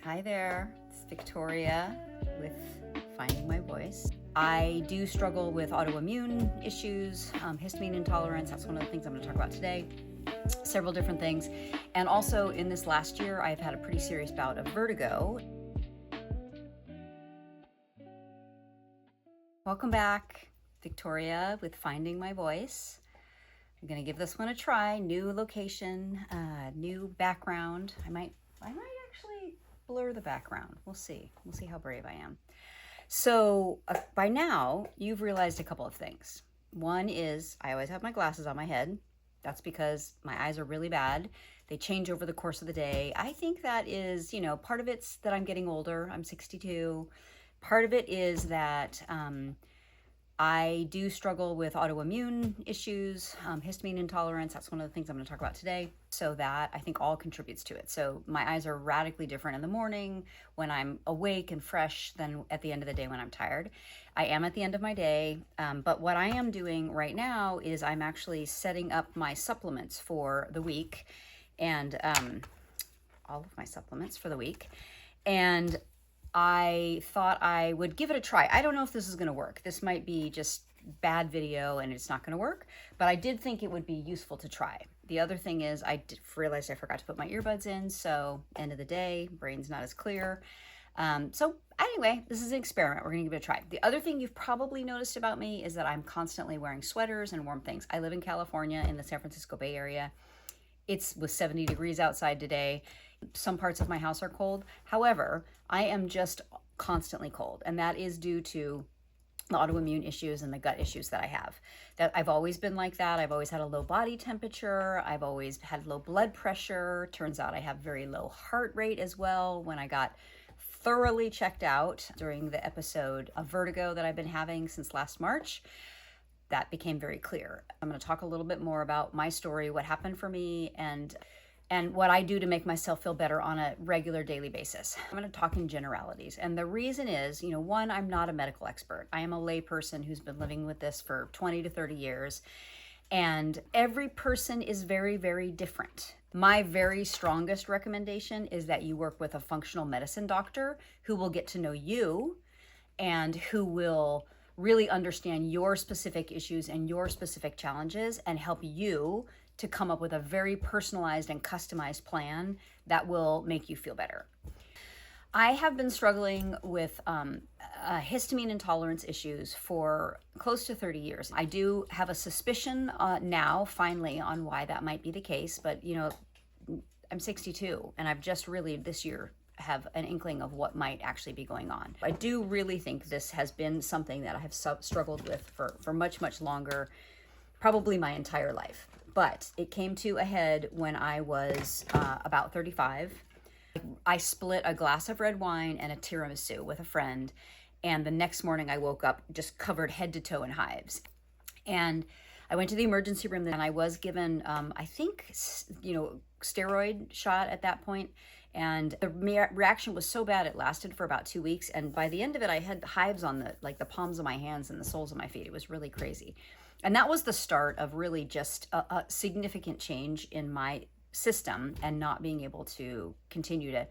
Hi there, it's Victoria with Finding My Voice. I do struggle with autoimmune issues, histamine intolerance. That's one of the things I'm going to talk about today. Several different things. And also in this last year, I've had a pretty serious bout of vertigo. Welcome back, Victoria with Finding My Voice. I'm going to give this one a try. New location, new background. I might actually blur the background. We'll see. We'll see how brave I am. So by now, you've realized a couple of things. One is I always have my glasses on my head. That's because my eyes are really bad. They change over the course of the day. I think that is, part of it's that I'm getting older. I'm 62. Part of it is that I do struggle with autoimmune issues, histamine intolerance. That's one of the things I'm going to talk about today. So that I think all contributes to it. So my eyes are radically different in the morning when I'm awake and fresh than at the end of the day when I'm tired. I am at the end of my day, but what I am doing right now is I'm actually setting up my supplements for the week, and all of my supplements for the week. And I thought I would give it a try. I don't know if this is going to work. This might be just bad video and it's not going to work, but I did think it would be useful to try. The other thing is I realized I forgot to put my earbuds in, so end of the day, brain's not as clear. So anyway, this is an experiment. We're going to give it a try. The other thing you've probably noticed about me is that I'm constantly wearing sweaters and warm things. I live in California in the San Francisco Bay Area. It was 70 degrees outside today. Some parts of my house are cold. However, I am just constantly cold, and that is due to the autoimmune issues and the gut issues that I have. That I've always been like that. I've always had a low body temperature. I've always had low blood pressure. Turns out I have very low heart rate as well. When I got thoroughly checked out during the episode of vertigo that I've been having since last March, that became very clear. I'm going to talk a little bit more about my story, what happened for me, and what I do to make myself feel better on a regular daily basis. I'm going to talk in generalities. And the reason is, one, I'm not a medical expert. I am a lay person who's been living with this for 20 to 30 years. And every person is very, very different. My very strongest recommendation is that you work with a functional medicine doctor who will get to know you and who will really understand your specific issues and your specific challenges and help you to come up with a very personalized and customized plan that will make you feel better. I have been struggling with histamine intolerance issues for close to 30 years. I do have a suspicion now, finally, on why that might be the case, but I'm 62 and I've just really this year have an inkling of what might actually be going on. I do really think this has been something that I have struggled with for much, much longer, probably my entire life. But it came to a head when I was about 35. I split a glass of red wine and a tiramisu with a friend, and the next morning I woke up just covered head to toe in hives. And I went to the emergency room and I was given, I think, steroid shot at that point. And the reaction was so bad, it lasted for about 2 weeks. And by the end of it, I had hives on the palms of my hands and the soles of my feet. It was really crazy. And that was the start of really just a significant change in my system and not being able to continue to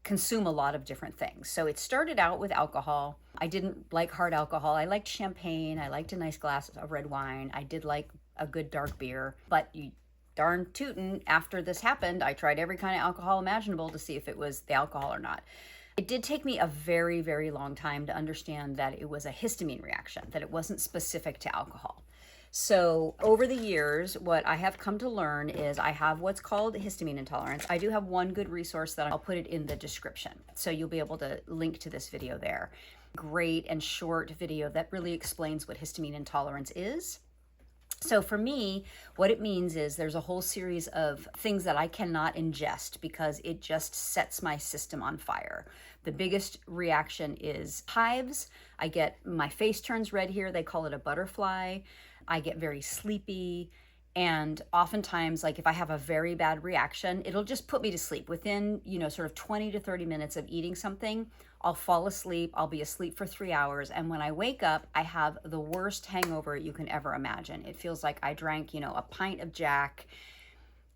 consume a lot of different things. So it started out with alcohol. I didn't like hard alcohol. I liked champagne. I liked a nice glass of red wine. I did like a good dark beer. But darn tootin', after this happened, I tried every kind of alcohol imaginable to see if it was the alcohol or not. It did take me a very, very long time to understand that it was a histamine reaction, that it wasn't specific to alcohol. So over the years, what I have come to learn is I have what's called histamine intolerance. I do have one good resource that I'll put it in the description, so you'll be able to link to this video there. Great and short video that really explains what histamine intolerance is. So for me, what it means is there's a whole series of things that I cannot ingest because it just sets my system on fire. The biggest reaction is hives. My face turns red here. They call it a butterfly. I get very sleepy. And oftentimes, if I have a very bad reaction, it'll just put me to sleep. Within, sort of 20 to 30 minutes of eating something, I'll fall asleep. I'll be asleep for 3 hours. And when I wake up, I have the worst hangover you can ever imagine. It feels like I drank, a pint of Jack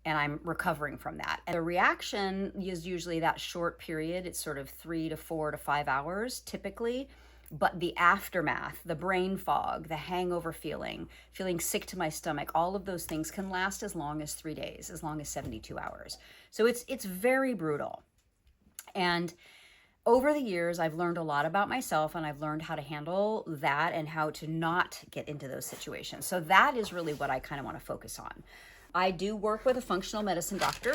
and I'm recovering from that. And the reaction is usually that short period. It's sort of 3 to 4 to 5 hours typically. But the aftermath, the brain fog, the hangover feeling sick to my stomach, all of those things can last as long as 3 days, as long as 72 hours. So it's very brutal. And over the years, I've learned a lot about myself, and I've learned how to handle that and how to not get into those situations. So that is really what I kind of want to focus on. I do work with a functional medicine doctor.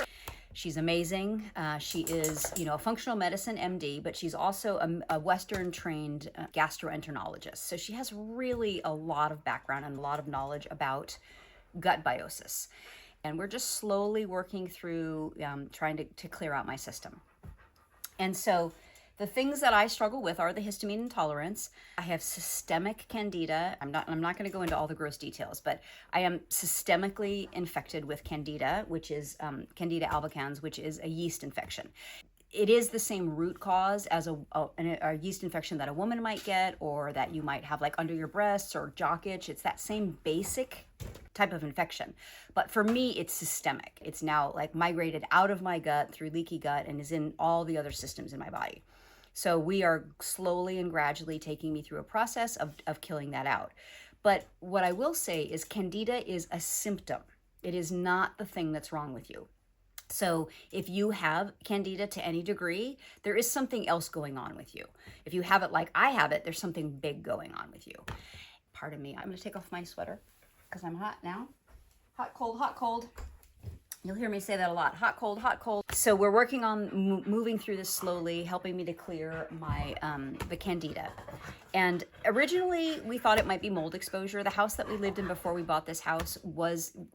She's amazing. She is, a functional medicine MD, but she's also a Western trained gastroenterologist. So she has really a lot of background and a lot of knowledge about gut biosis. And we're just slowly working through trying to clear out my system. And so the things that I struggle with are the histamine intolerance. I have systemic candida. I'm not going to go into all the gross details, but I am systemically infected with candida, which is Candida albicans, which is a yeast infection. It is the same root cause as a yeast infection that a woman might get, or that you might have like under your breasts or jock itch. It's that same basic type of infection. But for me, it's systemic. It's now like migrated out of my gut through leaky gut and is in all the other systems in my body. So we are slowly and gradually taking me through a process of killing that out. But what I will say is candida is a symptom. It is not the thing that's wrong with you. So if you have candida to any degree, there is something else going on with you. If you have it like I have it, there's something big going on with you. Pardon me, I'm going to take off my sweater because I'm hot now. Hot, cold, hot, cold. You'll hear me say that a lot. Hot, cold, hot, cold. So we're working on moving through this slowly, helping me to clear my the candida. And originally we thought it might be mold exposure. The house that we lived in before we bought this house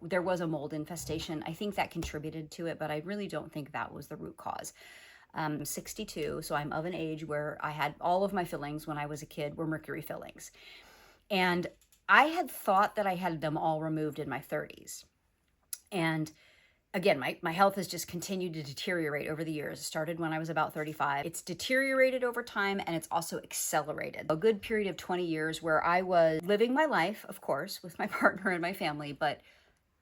there was a mold infestation. I think that contributed to it, but I really don't think that was the root cause. I'm 62, so I'm of an age where I had all of my fillings when I was a kid were mercury fillings. And I had thought that I had them all removed in my 30s. And again, my health has just continued to deteriorate over the years. It started when I was about 35. It's deteriorated over time, and it's also accelerated. A good period of 20 years where I was living my life, of course, with my partner and my family, but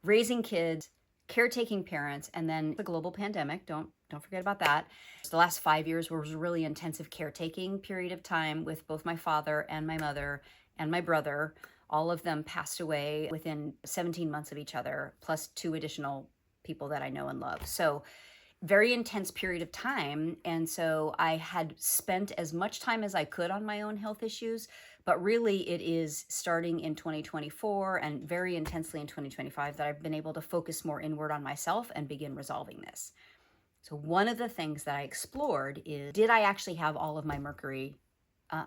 raising kids, caretaking parents, and then the global pandemic. Don't forget about that. The last 5 years was a really intensive caretaking period of time with both my father and my mother and my brother. All of them passed away within 17 months of each other, plus 2 additional people that I know and love. So very intense period of time. And so I had spent as much time as I could on my own health issues, but really it is starting in 2024 and very intensely in 2025 that I've been able to focus more inward on myself and begin resolving this. So one of the things that I explored is, did I actually have all of my mercury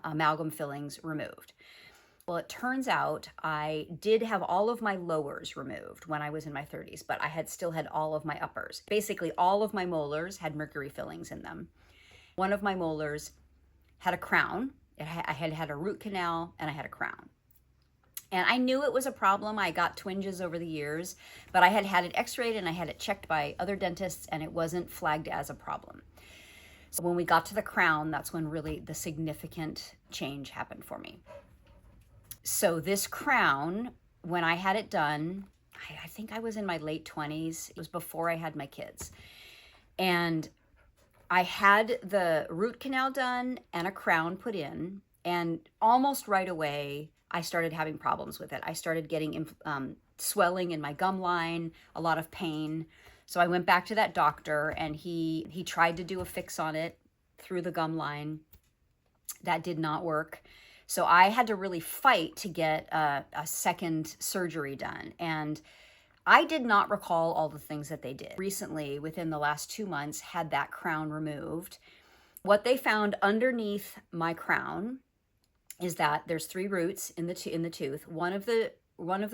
amalgam fillings removed? Well, it turns out I did have all of my lowers removed when I was in my 30s, but I still had all of my uppers. Basically, all of my molars had mercury fillings in them. One of my molars had a crown. I had had a root canal, and I had a crown. And I knew it was a problem. I got twinges over the years, but I had had it x-rayed and I had it checked by other dentists, and it wasn't flagged as a problem. So when we got to the crown, that's when really the significant change happened for me. So this crown, when I had it done, I think I was in my late 20s. It was before I had my kids. And I had the root canal done and a crown put in. And almost right away, I started having problems with it. I started getting swelling in my gum line, a lot of pain. So I went back to that doctor, and he tried to do a fix on it through the gum line. That did not work. So I had to really fight to get a second surgery done. And I did not recall all the things that they did. Recently, within the last 2 months, had that crown removed. What they found underneath my crown is that there's 3 roots in the tooth. One of the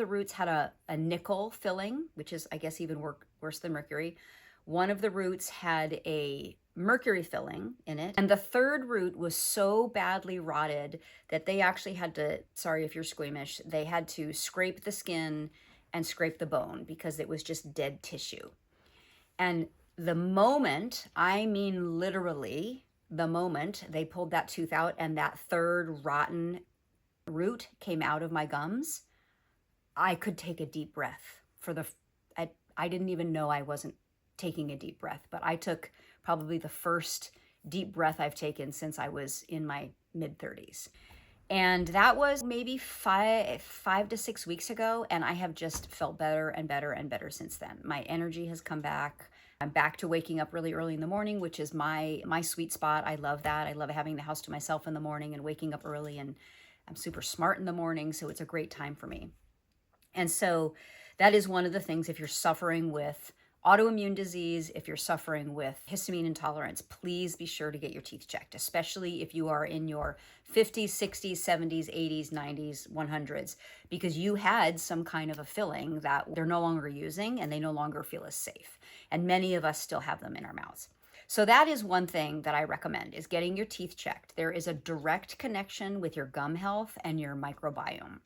roots had a nickel filling, which is, I guess, even worse than mercury. One of the roots had a mercury filling in it. And the 3rd root was so badly rotted that they actually had to, sorry if you're squeamish, they had to scrape the skin and scrape the bone because it was just dead tissue. And the moment, I mean literally the moment they pulled that tooth out and that 3rd rotten root came out of my gums, I could take a deep breath. I didn't even know I wasn't taking a deep breath, but I took probably the first deep breath I've taken since I was in my mid 30s. And that was maybe 5 to 6 weeks ago. And I have just felt better and better and better since then. My energy has come back. I'm back to waking up really early in the morning, which is my sweet spot. I love that. I love having the house to myself in the morning and waking up early, and I'm super smart in the morning. So it's a great time for me. And so that is one of the things. If you're suffering with autoimmune disease, if you're suffering with histamine intolerance, please be sure to get your teeth checked, especially if you are in your 50s, 60s, 70s, 80s, 90s, 100s, because you had some kind of a filling that they're no longer using and they no longer feel as safe. And many of us still have them in our mouths. So that is one thing that I recommend, is getting your teeth checked. There is a direct connection with your gum health and your microbiome.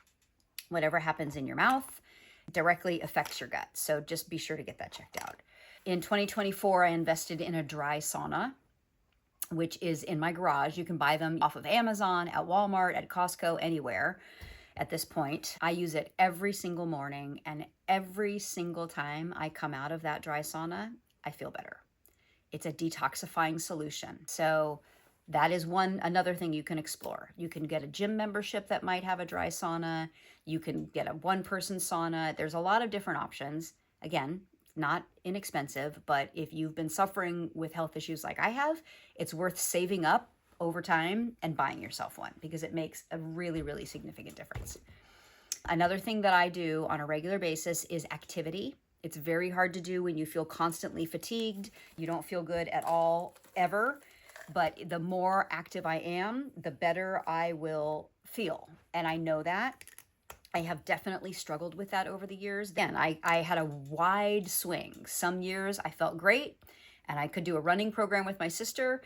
Whatever happens in your mouth directly affects your gut. So just be sure to get that checked out. In 2024, I invested in a dry sauna, which is in my garage. You can buy them off of Amazon, at Walmart, at Costco, anywhere at this point. I use it every single morning, and every single time I come out of that dry sauna, I feel better. It's a detoxifying solution. So that is another thing you can explore. You can get a gym membership that might have a dry sauna. You can get a one-person sauna. There's a lot of different options. Again, not inexpensive, but if you've been suffering with health issues like I have, it's worth saving up over time and buying yourself one, because it makes a really, really significant difference. Another thing that I do on a regular basis is activity. It's very hard to do when you feel constantly fatigued. You don't feel good at all, ever. But the more active I am, the better I will feel. And I know that. I have definitely struggled with that over the years. Then I had a wide swing. Some years I felt great and I could do a running program with my sister.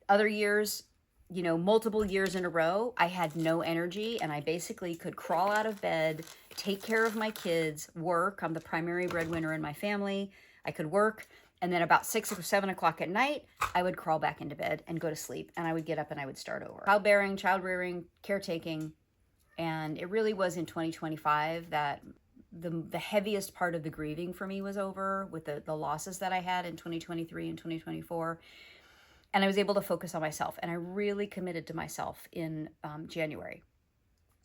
Other years, multiple years in a row, I had no energy, and I basically could crawl out of bed, take care of my kids, work. I'm the primary breadwinner in my family. I could work. And then about 6 or 7 o'clock at night, I would crawl back into bed and go to sleep, and I would get up and I would start over. Childbearing, child rearing, caretaking. And it really was in 2025 that the heaviest part of the grieving for me was over, with the losses that I had in 2023 and 2024. And I was able to focus on myself, and I really committed to myself in January.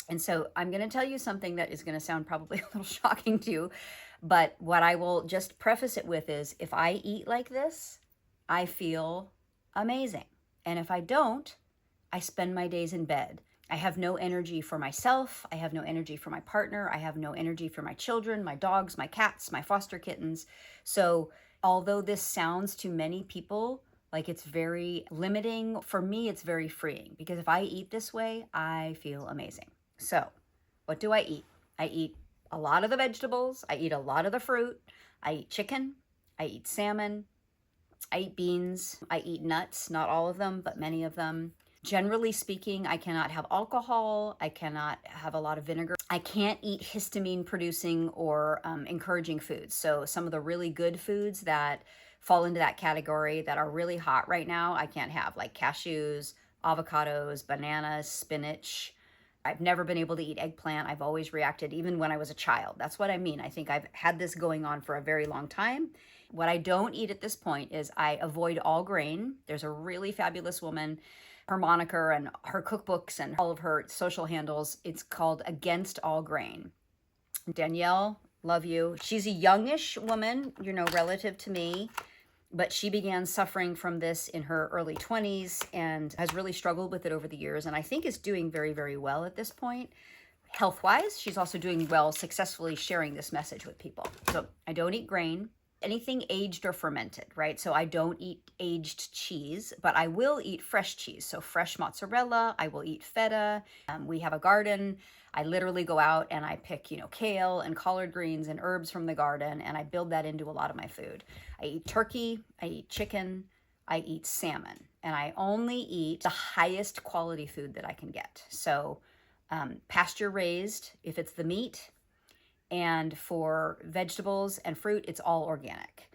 And so I'm going to tell you something that is going to sound probably a little shocking to you, but what I will just preface it with is, if I eat like this, I feel amazing. And if I don't, I spend my days in bed. I have no energy for myself. I have no energy for my partner. I have no energy for my children, my dogs, my cats, my foster kittens. So although this sounds to many people like it's very limiting, for me, it's very freeing, because if I eat this way, I feel amazing. So what do I eat? I eat a lot of the vegetables. I eat a lot of the fruit. I eat chicken. I eat salmon. I eat beans. I eat nuts, not all of them, but many of them. Generally speaking, I cannot have alcohol. I cannot have a lot of vinegar. I can't eat histamine producing or encouraging foods. So some of the really good foods that fall into that category that are really hot right now, I can't have, like cashews, avocados, bananas, spinach. I've never been able to eat eggplant. I've always reacted, even when I was a child. That's what I mean. I think I've had this going on for a very long time. What I don't eat at this point is I avoid all grain. There's a really fabulous woman, her moniker and her cookbooks and all of her social handles, it's called Against All Grain. Danielle, love you. She's a youngish woman, relative to me, but she began suffering from this in her early 20s and has really struggled with it over the years, and I think is doing very, very well at this point. Health-wise, she's also doing well, successfully sharing this message with people. So I don't eat grain, anything aged or fermented, right? So I don't eat aged cheese, but I will eat fresh cheese. So fresh mozzarella, I will eat feta. We have a garden. I literally go out and I pick, kale and collard greens and herbs from the garden, and I build that into a lot of my food. I eat turkey, I eat chicken, I eat salmon, and I only eat the highest quality food that I can get. So pasture raised, if it's the meat, and for vegetables and fruit, it's all organic.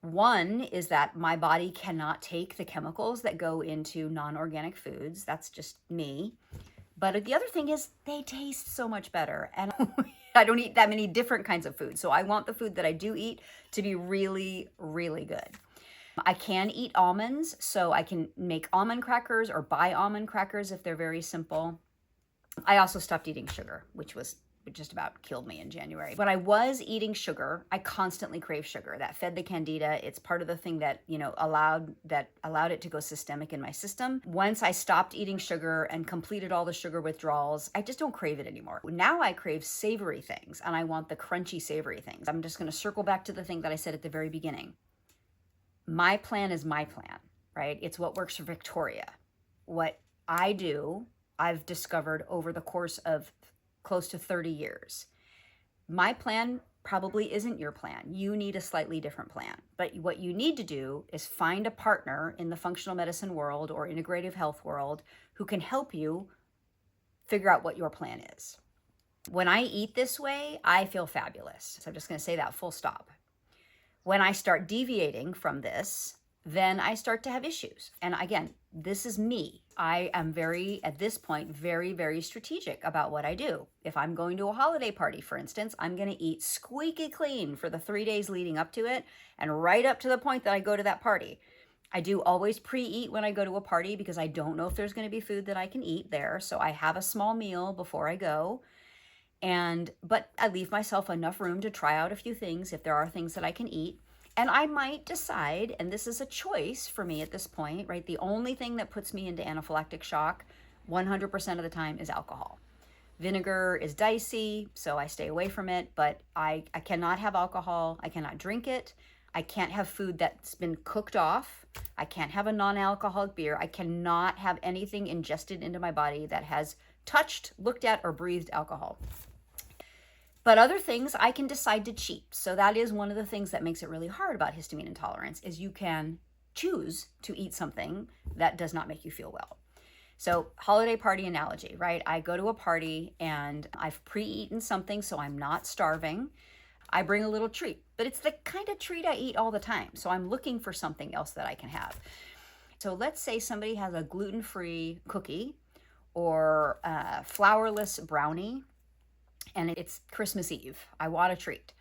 One is that my body cannot take the chemicals that go into non-organic foods. That's just me. But the other thing is they taste so much better. And I don't eat that many different kinds of food. So I want the food that I do eat to be really, really good. I can eat almonds, so I can make almond crackers or buy almond crackers if they're very simple. I also stopped eating sugar, which just about killed me in January. When I was eating sugar, I constantly crave sugar. That fed the candida. It's part of the thing that, allowed it to go systemic in my system. Once I stopped eating sugar and completed all the sugar withdrawals, I just don't crave it anymore. Now I crave savory things, and I want the crunchy savory things. I'm just going to circle back to the thing that I said at the very beginning. My plan is my plan, right? It's what works for Victoria. What I do, I've discovered over the course of close to 30 years. My plan probably isn't your plan. You need a slightly different plan. But what you need to do is find a partner in the functional medicine world or integrative health world who can help you figure out what your plan is. When I eat this way, I feel fabulous. So I'm just going to say that full stop. When I start deviating from this, then I start to have issues. And again, this is me. I am at this point, very, very strategic about what I do. If I'm going to a holiday party, for instance, I'm going to eat squeaky clean for the 3 days leading up to it and right up to the point that I go to that party. I do always pre-eat when I go to a party because I don't know if there's going to be food that I can eat there. So I have a small meal before I go. But I leave myself enough room to try out a few things if there are things that I can eat. And I might decide, and this is a choice for me at this point, right? The only thing that puts me into anaphylactic shock 100% of the time is alcohol. Vinegar is dicey, so I stay away from it, but I cannot have alcohol. I cannot drink it. I can't have food that's been cooked off. I can't have a non-alcoholic beer. I cannot have anything ingested into my body that has touched, looked at, or breathed alcohol. But other things I can decide to cheat. So that is one of the things that makes it really hard about histamine intolerance is you can choose to eat something that does not make you feel well. So holiday party analogy, right? I go to a party and I've pre-eaten something so I'm not starving. I bring a little treat, but it's the kind of treat I eat all the time. So I'm looking for something else that I can have. So let's say somebody has a gluten-free cookie or a flourless brownie, and it's Christmas Eve. I want a treat.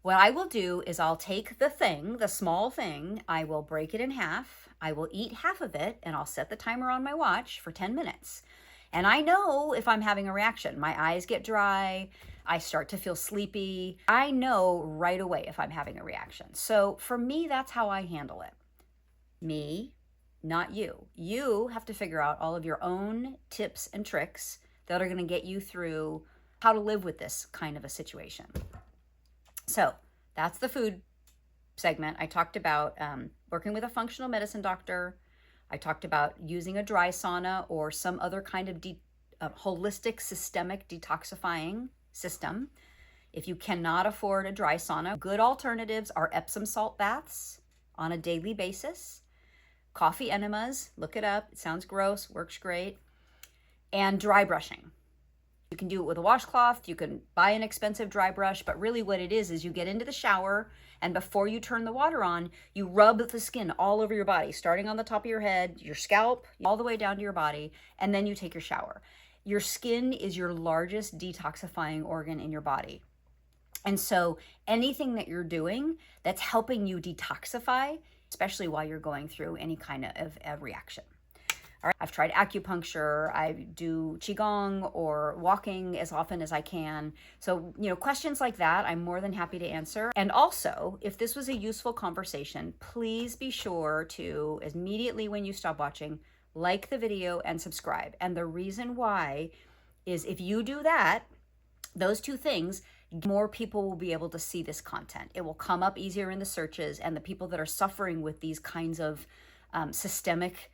What I will do is I'll take the small thing, I will break it in half, I will eat half of it, and I'll set the timer on my watch for 10 minutes. And I know if I'm having a reaction. My eyes get dry, I start to feel sleepy. I know right away if I'm having a reaction. So for me, that's how I handle it. Me, not you. You have to figure out all of your own tips and tricks that are going to get you through how to live with this kind of a situation. So that's the food segment. I talked about working with a functional medicine doctor. I talked about using a dry sauna or some other kind of holistic systemic detoxifying system. If you cannot afford a dry sauna, good alternatives are Epsom salt baths on a daily basis. Coffee enemas, look it up. It sounds gross, works great. And dry brushing. You can do it with a washcloth, you can buy an expensive dry brush, but really what it is you get into the shower and before you turn the water on, you rub the skin all over your body, starting on the top of your head, your scalp, all the way down to your body, and then you take your shower. Your skin is your largest detoxifying organ in your body. And so anything that you're doing that's helping you detoxify, especially while you're going through any kind of a reaction. All right. I've tried acupuncture, I do qigong or walking as often as I can. So, questions like that, I'm more than happy to answer. And also, if this was a useful conversation, please be sure to, immediately when you stop watching, like the video and subscribe. And the reason why is if you do that, those two things, more people will be able to see this content. It will come up easier in the searches, and the people that are suffering with these kinds of systemic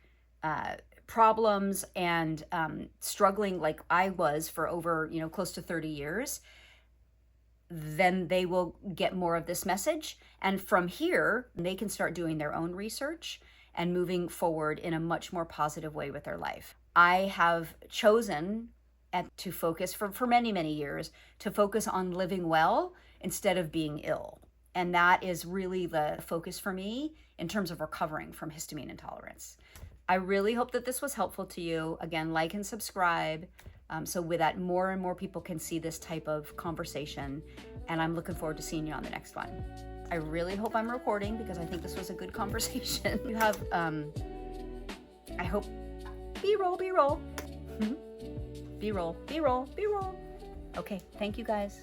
problems and struggling like I was for over, close to 30 years, then they will get more of this message. And from here, they can start doing their own research and moving forward in a much more positive way with their life. I have chosen to focus for many, many years, to focus on living well instead of being ill. And that is really the focus for me in terms of recovering from histamine intolerance. I really hope that this was helpful to you. Again, like and subscribe. So with that, more and more people can see this type of conversation, and I'm looking forward to seeing you on the next one. I really hope I'm recording because I think this was a good conversation. You have, I hope, B-roll, B-roll. B-roll, B-roll, B-roll. Okay, thank you guys.